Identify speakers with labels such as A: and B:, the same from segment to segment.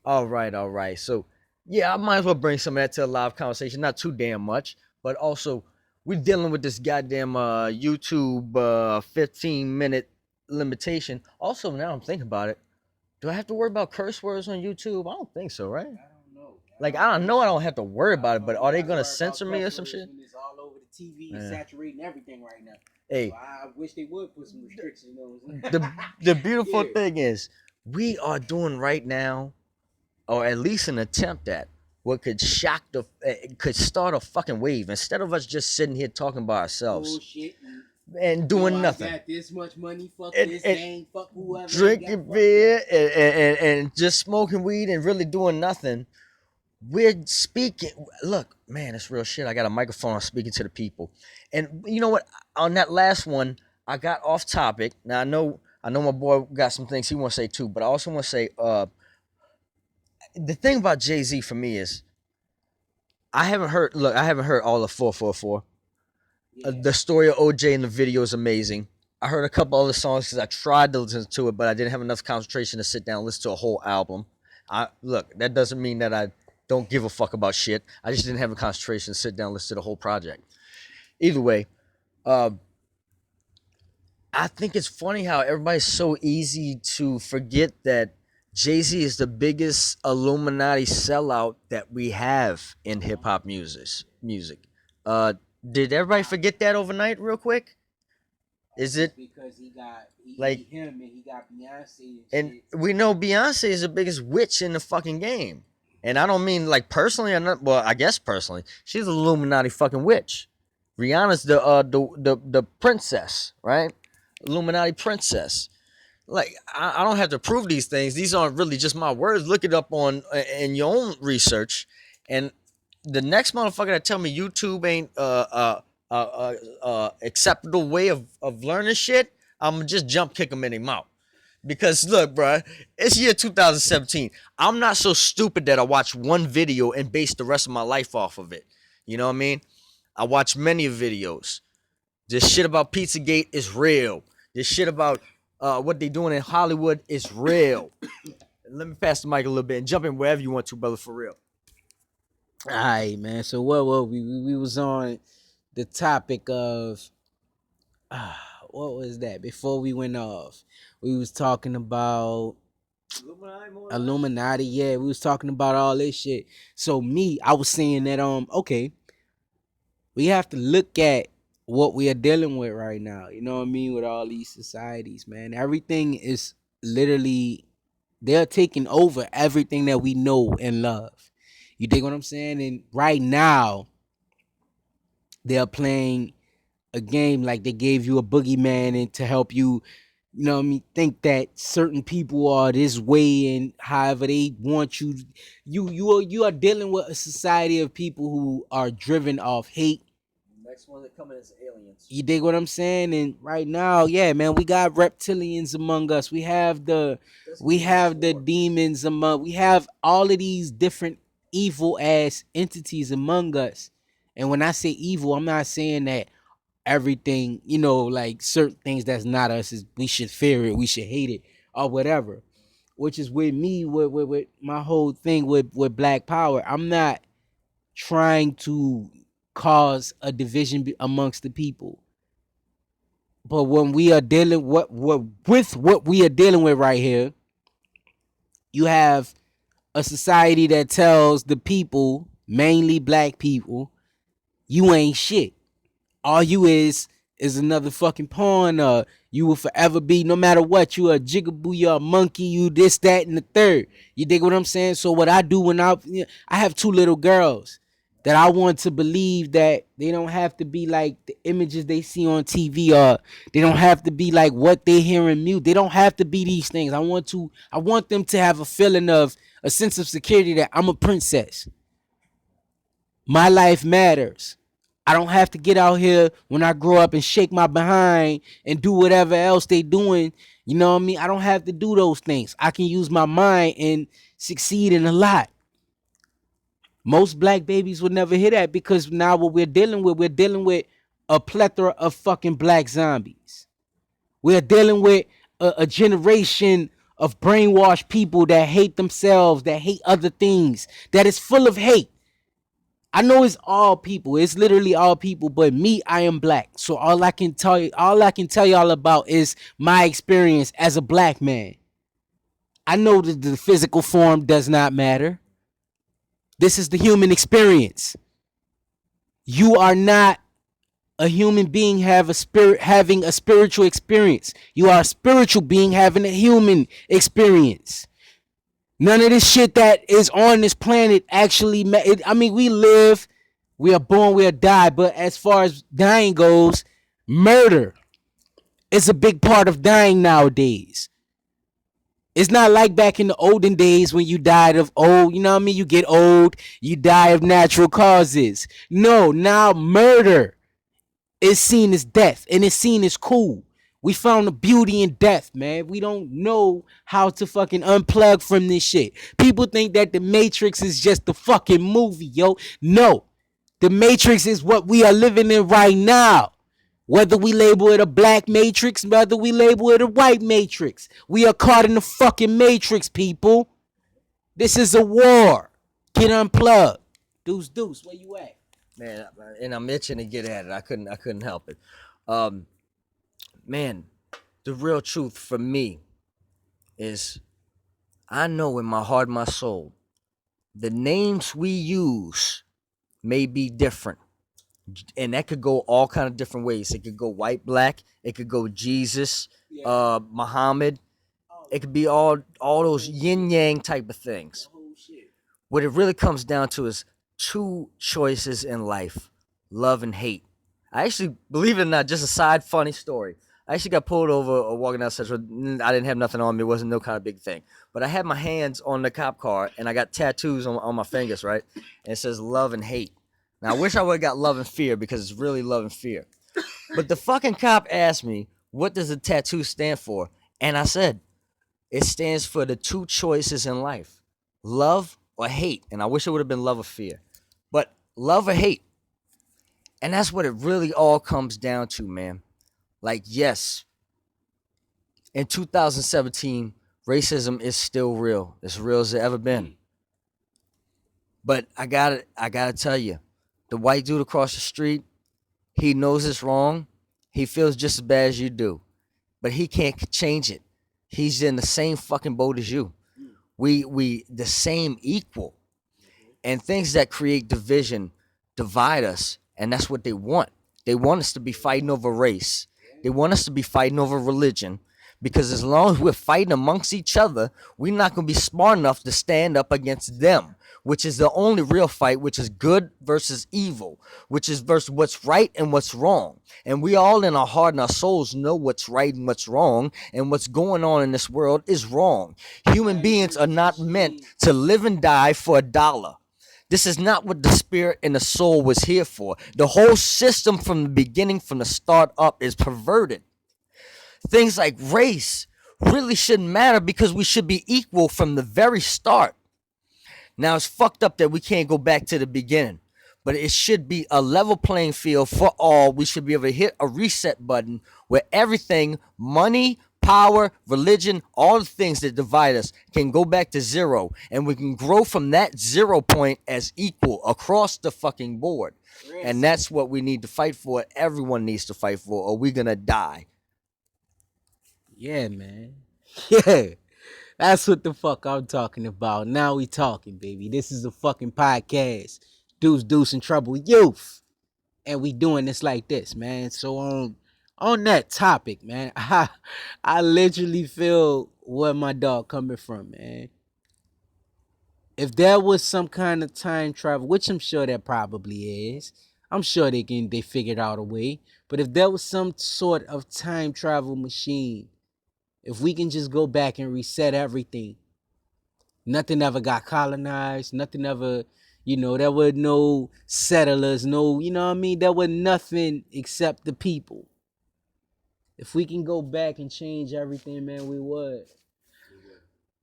A: All right, all right. So, yeah, I might as well bring some of that to a live conversation. Not too damn much, but also we're dealing with this goddamn YouTube 15-minute limitation. Also, now I'm thinking about it. Do I have to worry about curse words on YouTube? I don't think so, right?
B: I don't know.
A: Like, I don't know I don't have to worry about it, but
B: You
A: are they
B: gotta
A: gonna
B: worry about
A: censor me or
B: cuss
A: some
B: words
A: shit?
B: when it's all over the TV and
A: Yeah.
B: saturating everything right now. So
A: Hey,
B: I wish they would put some restrictions on.
A: the beautiful
B: Yeah.
A: thing is we are doing right now, or at least an attempt at what could shock the could start a fucking wave instead of us just sitting here talking by ourselves
B: Bullshit.
A: and
B: Yo,
A: doing
B: I
A: nothing
B: got this much money. Fuck
A: and,
B: this
A: and
B: gang. Fuck whoever ain't got.
A: drinking
B: Fuck that.
A: beer and just smoking weed and really doing nothing. We're speaking. Look, man, it's real shit. I got a microphone. I'm speaking to the people, and you know what? On that last one, I got off topic. Now I know my boy got some things he want to say too, but I also want to say, the thing about Jay-Z for me is I haven't heard. Look, I haven't heard all of 444.
B: Yeah.
A: The story of OJ in the video is amazing. I heard a couple other songs because I tried to listen to it, but I didn't have enough concentration to sit down and listen to a whole album. Look, that doesn't mean that I don't give a fuck about shit. I just didn't have a concentration to sit down and listen to the whole project. Either way, uh, I think it's funny how everybody's so easy to forget that Jay-Z is the biggest Illuminati sellout that we have in hip hop music. Uh, did everybody forget that overnight, real quick? Is it
B: Because
A: like,
B: him and he got Beyonce
A: and
B: shit.
A: we know Beyonce is the biggest witch in the fucking game, and I don't mean like personally. I'm not, well, I guess personally, she's an Illuminati fucking witch. Rihanna's the princess, right? Illuminati princess. Like, I don't have to prove these things. These aren't really just my words. Look it up on in your own research. And the next motherfucker that tell me YouTube ain't acceptable way of learning shit, I'm just jump kick them in their mouth. Because look, bro, it's year 2017. I'm not so stupid that I watch one video and base the rest of my life off of it. You know what I mean? I watch many videos. This shit about Pizzagate is real. This shit about what they doing in Hollywood is real. Let me pass the mic a little bit and jump in wherever you want to, brother, for real.
B: All right, man. So what we was on the topic of what was that before we went off? We was talking about Illuminati. Yeah, we was talking about all this shit. So I was saying that okay, we have to look at what we are dealing with right now. You know what I mean? With all these societies, man. Everything is literally they're taking over everything that we know and love. You dig what I'm saying? And right now, they're playing a game like they gave you a boogeyman and to help you, you know what I mean, think that certain people are this way and however they want you. You are dealing with a society of people who are driven off hate.
A: Next one that coming is aliens.
B: You dig what I'm saying? And right now, yeah, man, we got reptilians among us. We have the demons among. We have all of these different evil ass entities among us. And when I say evil, I'm not saying that everything, like certain things that's not us is we should fear it, we should hate it, or whatever. Which is with me, with my whole thing with Black Power. I'm not trying to cause a division amongst the people. But when we are dealing with what we are dealing with right here, you have a society that tells the people, mainly black people, you ain't shit. All you is another fucking pawn. You will forever be, no matter what, you a jigaboo, you a monkey, you this, that, and the third. You dig what I'm saying? So what I do when I have two little girls that I want to believe that they don't have to be like the images they see on TV, or they don't have to be like what they hear in mute. They don't have to be these things. I want them to have a feeling of a sense of security that I'm a princess. My life matters. I don't have to get out here when I grow up and shake my behind and do whatever else they doing. You know what I mean? I don't have to do those things. I can use my mind and succeed in a lot. Most black babies would never hear that because now what we're dealing with a plethora of fucking black zombies. We're dealing with a generation of brainwashed people that hate themselves, that hate other things, that is full of hate. I know it's all people. It's literally all people, but me, I am black. So all I can tell y'all about is my experience as a black man. I know that the physical form does not matter. This is the human experience. You are not a human being having a spiritual experience. You are a spiritual being having a human experience. None of this shit that is on this planet actually I mean, we live, we are born, we are die, but as far as dying goes, murder is a big part of dying nowadays. It's not like back in the olden days when you died of old, you know what I mean? You get old, you die of natural causes. No, now murder is seen as death, and it's seen as cool. We found the beauty in death, man. We don't know how to fucking unplug from this shit. People think that the Matrix is just the fucking movie, yo. No. The Matrix is what we are living in right now. Whether we label it a black matrix, whether we label it a white matrix, we are caught in the fucking matrix, people. This is a war. Get unplugged. Deuce, where you at?
A: Man, and I'm itching to get at it. I couldn't help it. Man, the real truth for me is I know in my heart, my soul, the names we use may be different. And that could go all kind of different ways. It could go white, black. It could go Jesus, Muhammad. It could be all those yin yang type of things. What it really comes down to is two choices in life: love and hate. I actually, believe it or not, just a side funny story. I actually got pulled over walking out Central. I didn't have nothing on me. It wasn't no kind of big thing. But I had my hands on the cop car, and I got tattoos on my fingers, right? And it says love and hate. Now, I wish I would have got love and fear, because it's really love and fear. But the fucking cop asked me, what does the tattoo stand for? And I said, it stands for the two choices in life: love or hate. And I wish it would have been love or fear. But love or hate. And that's what it really all comes down to, man. Like, yes, in 2017, racism is still real. It's real as it ever been. But I gotta tell you, the white dude across the street, he knows it's wrong. He feels just as bad as you do. But he can't change it. He's in the same fucking boat as you. We the same equal. And things that create division divide us. And that's what they want. They want us to be fighting over race. They want us to be fighting over religion. Because as long as we're fighting amongst each other, we're not going to be smart enough to stand up against them, which is the only real fight, which is good versus evil, which is versus what's right and what's wrong. And we all in our heart and our souls know what's right and what's wrong, and what's going on in this world is wrong. Human beings are not meant to live and die for a dollar. This is not what the spirit and the soul was here for. The whole system from the beginning, from the start up, is perverted. Things like race really shouldn't matter, because we should be equal from the very start. Now, it's fucked up that we can't go back to the beginning, but it should be a level playing field for all. We should be able to hit a reset button where everything, money, power, religion, all the things that divide us, can go back to zero, and we can grow from that 0 point as equal across the fucking board. And that's what we need to fight for. Everyone needs to fight for, or we're gonna die.
B: Yeah, man. Yeah. That's what the fuck I'm talking about. Now we talking, baby. This is a fucking podcast. Deuce and Trouble Youth. And we doing this like this, man. So on that topic, man, I literally feel where my dog coming from, man. If there was some kind of time travel, which I'm sure there probably is, I'm sure they figured out a way. But if there was some sort of time travel machine, if we can just go back and reset everything, nothing ever got colonized, nothing ever, there were no settlers, no, you know what I mean? There was nothing except the people. If we can go back and change everything, man, we would.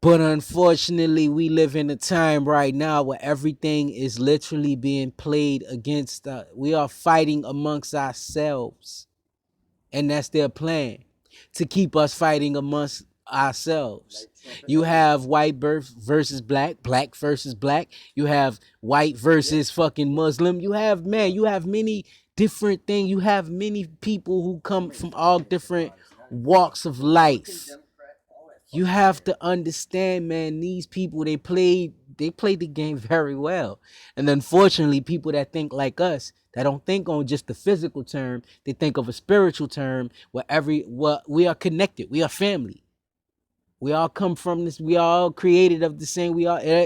B: But unfortunately, we live in a time right now where everything is literally being played against us. We are fighting amongst ourselves. And that's their plan, to keep us fighting amongst ourselves. You have white birth versus black, black versus black. You have white versus fucking Muslim. You have, man, you have many different things. You have many people who come from all different walks of life. You have to understand, man, these people, they played the game very well. And unfortunately, people that think like us, that don't think on just the physical term, they think of a spiritual term where what we are connected. We are family. We all come from this. We are all created of the same.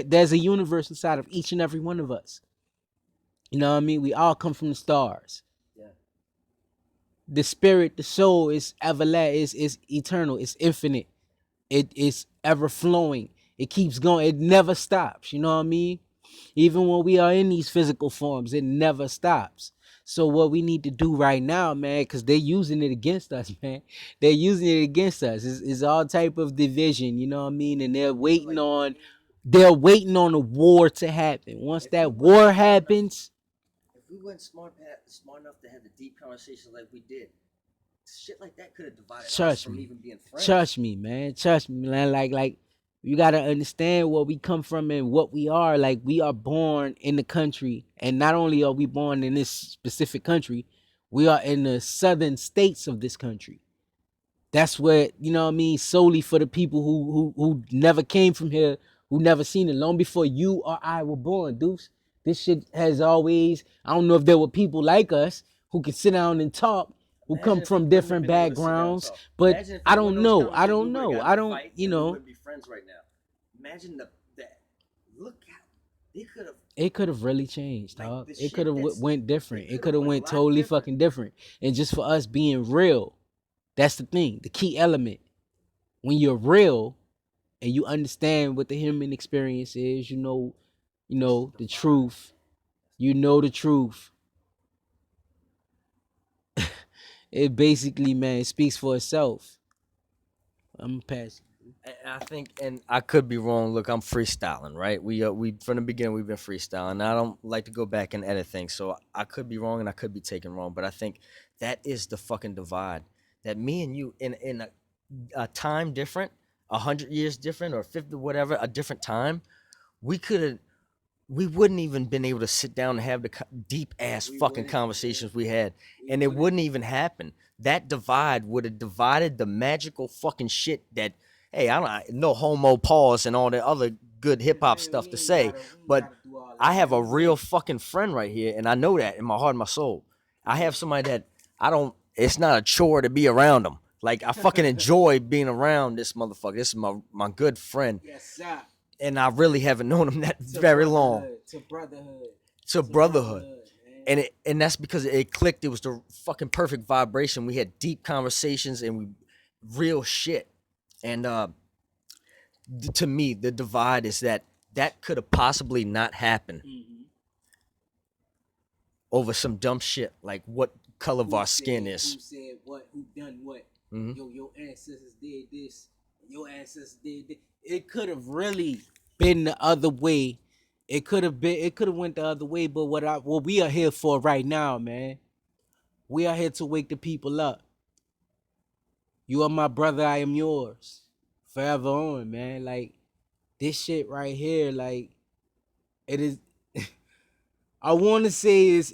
B: There's a universe inside of each and every one of us. You know what I mean? We all come from the stars. Yeah. The spirit, the soul is everlasting, is eternal, it's infinite. It is ever flowing. It keeps going. It never stops. You know what I mean? Even when we are in these physical forms, it never stops. So what we need to do right now, man, because they're using it against us, man. They're using it against us. It's all type of division, you know what I mean? And they're waiting on a war to happen. Once that war happens,
A: if we weren't smart enough to have the deep conversations like we did, shit like that could have divided us from even being friends.
B: Trust me, man. Trust me, man. Like you gotta understand where we come from and what we are. Like, we are born in the country, and not only are we born in this specific country, we are in the southern states of this country. That's what, you know what I mean, solely for the people who never came from here, who never seen it, long before you or I were born, Deuce. This shit has always, I don't know if there were people like us who could sit down and talk, who come from different backgrounds, but I don't know. I don't, you know.
A: We would be friends right now. Imagine that. Look how they could have.
B: It could have really changed, dog. It could have went different. It could have went totally fucking different. And just for us being real, that's the thing, the key element. When you're real and you understand what the human experience is, you know the truth. You know the truth. It basically, man, speaks for itself. I'm passing.
A: I think, and I could be wrong. Look, I'm freestyling, right? We from the beginning we've been freestyling. I don't like to go back and edit things, so I could be wrong and I could be taken wrong. But I think that is the fucking divide. That me and you in a time different, 100 years different, or 50, whatever, a different time, we wouldn't even been able to sit down and have the deep ass fucking conversations we had, and it wouldn't even happen. That divide would have divided the magical fucking shit that, hey, I don't no homo pause and all the other good hip hop stuff to say, but I have a real fucking friend right here, and I know that in my heart and my soul. I have somebody that I don't. It's not a chore to be around them. Like, I fucking enjoy being around this motherfucker. This is my good friend.
B: Yes, sir.
A: And I really haven't known him that very long. To brotherhood. And that's because it clicked. It was the fucking perfect vibration. We had deep conversations and we real shit. And to me, the divide is that could have possibly not happened over some dumb shit like what color of our skin is.
B: Who said what? Who done what? Your ancestors did this. Your ancestors did this. It could have really been the other way. It could have went the other way. But what we are here for right now, man, we are here to wake the people up. You are my brother, I am yours, forever on, man. Like, this shit right here, like, it is. I want to say it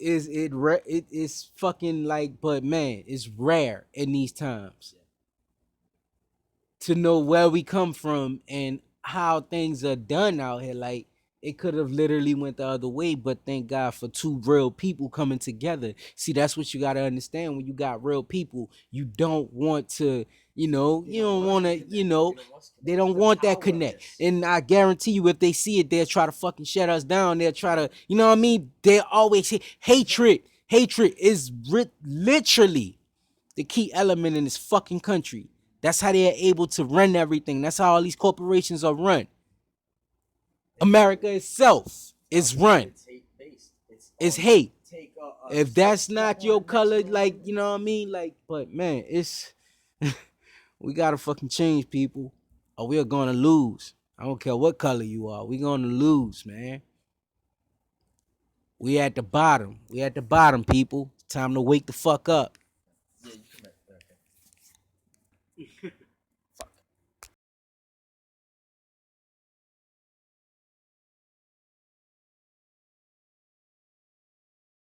B: is fucking like, but man, it's rare in these times to know where we come from and how things are done out here. Like, it could have literally went the other way, but thank God for two real people coming together. See, that's what you got to understand. When you got real people, you don't want to, you don't want to, they don't want that connect. And I guarantee you, if they see it, they'll try to fucking shut us down. They'll try to, you know what I mean? They'll always say hatred. Hatred is literally the key element in this fucking country. That's how they're able to run everything. That's how all these corporations are run. America itself is run. It's hate. If that's not your color, like, you know what I mean? Like, but man, it's we gotta fucking change, people, or we are gonna lose. I don't care what color you are. We're gonna lose, man. We at the bottom. We at the bottom, people. Time to wake the fuck up. Yeah, you come back. Okay.